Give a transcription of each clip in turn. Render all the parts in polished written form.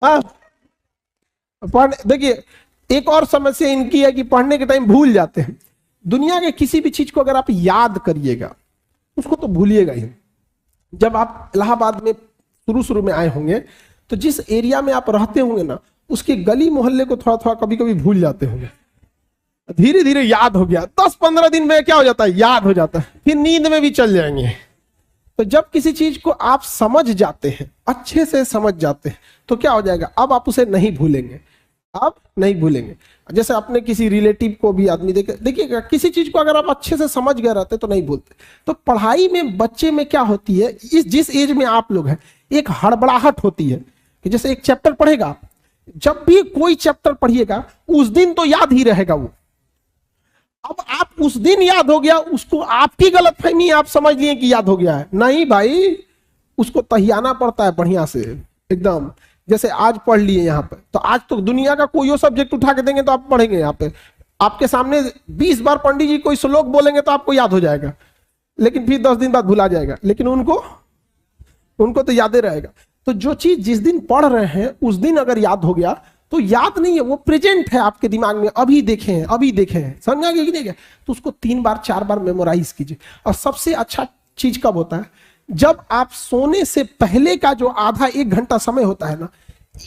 हाँ, देखिए एक और समस्या इनकी है कि पढ़ने के टाइम भूल जाते हैं। दुनिया के किसी भी चीज को अगर आप याद करिएगा उसको तो भूलिएगा ही। जब आप इलाहाबाद में शुरू शुरू में आए होंगे तो जिस एरिया में आप रहते होंगे ना, उसके गली मोहल्ले को थोड़ा थोड़ा कभी कभी भूल जाते होंगे। धीरे धीरे याद हो गया, 10-15 दिन में क्या हो जाता है, याद हो जाता है, फिर नींद में भी चल जाएंगे। तो जब किसी चीज को आप समझ जाते हैं, अच्छे से समझ जाते हैं, तो क्या हो जाएगा, अब आप उसे नहीं भूलेंगे, आप नहीं भूलेंगे। जैसे अपने किसी रिलेटिव को भी आदमी देखिएगा, किसी चीज को अगर आप अच्छे से समझ गए रहते तो नहीं भूलते। तो पढ़ाई में बच्चे में क्या होती है, इस जिस एज में आप लोग हैं, एक हड़बड़ाहट होती है कि जैसे एक चैप्टर पढ़ेगा, जब भी कोई चैप्टर पढ़िएगा उस दिन तो याद ही रहेगा वो। अब आप उस दिन याद हो गया, उसको आपकी गलतफहमी आप समझ लिए कि याद हो गया है, नहीं भाई, उसको तहियाना पड़ता है बढ़िया से एकदम। जैसे आज पढ़ लिए यहाँ पे, तो आज तो दुनिया का कोई सब्जेक्ट उठा के देंगे तो आप पढ़ेंगे। यहाँ पे आपके सामने 20 बार पंडित जी कोई श्लोक बोलेंगे तो आपको याद हो जाएगा, लेकिन फिर 10 दिन बाद भुला जाएगा, लेकिन उनको तो याद ही रहेगा। तो जो चीज जिस दिन पढ़ रहे हैं उस दिन अगर याद हो गया तो याद नहीं है, वो प्रेजेंट है आपके दिमाग में, अभी देखे हैं, समझा कि नहीं गया, तो उसको 3 बार 4 बार मेमोराइज कीजिए। और सबसे अच्छा चीज कब होता है, जब आप सोने से पहले का जो आधा 1 घंटा समय होता है ना,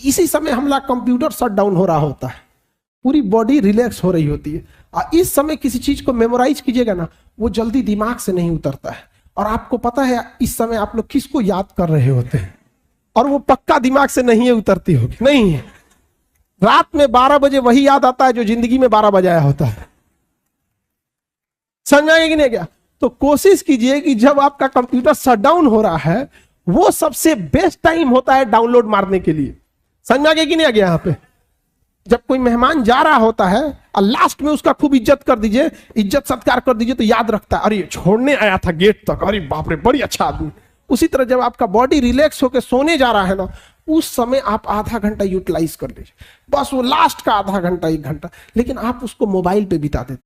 इसी समय हमारा कंप्यूटर शट डाउन हो रहा होता है, पूरी बॉडी रिलैक्स हो रही होती है। और इस समय किसी चीज को मेमोराइज कीजिएगा ना, वो जल्दी दिमाग से नहीं उतरता है। और आपको पता है इस समय आप लोग किसको याद कर रहे होते हैं, और वो पक्का दिमाग से नहीं उतरती होगी, नहीं है। रात में 12 बजे वही याद आता है जो जिंदगी में 12 बजाया होता है, समझाएंगे कि नहीं क्या। तो कोशिश कीजिए कि जब आपका कंप्यूटर शट डाउन हो रहा है, वो सबसे बेस्ट टाइम होता है डाउनलोड मारने के लिए, समझा गया कि नहीं आ गया। यहाँ पे जब कोई मेहमान जा रहा होता है और लास्ट में उसका खूब इज्जत कर दीजिए, इज्जत सत्कार कर दीजिए, तो याद रखता है, अरे छोड़ने आया था गेट तक, अरे बाप रे बड़ी अच्छा आदमी। उसी तरह जब आपका बॉडी रिलैक्स होकर सोने जा रहा है ना, उस समय आप आधा घंटा यूटिलाइज कर लीजिए, बस वो लास्ट का आधा घंटा 1 घंटा, लेकिन आप उसको मोबाइल पे बिता देते।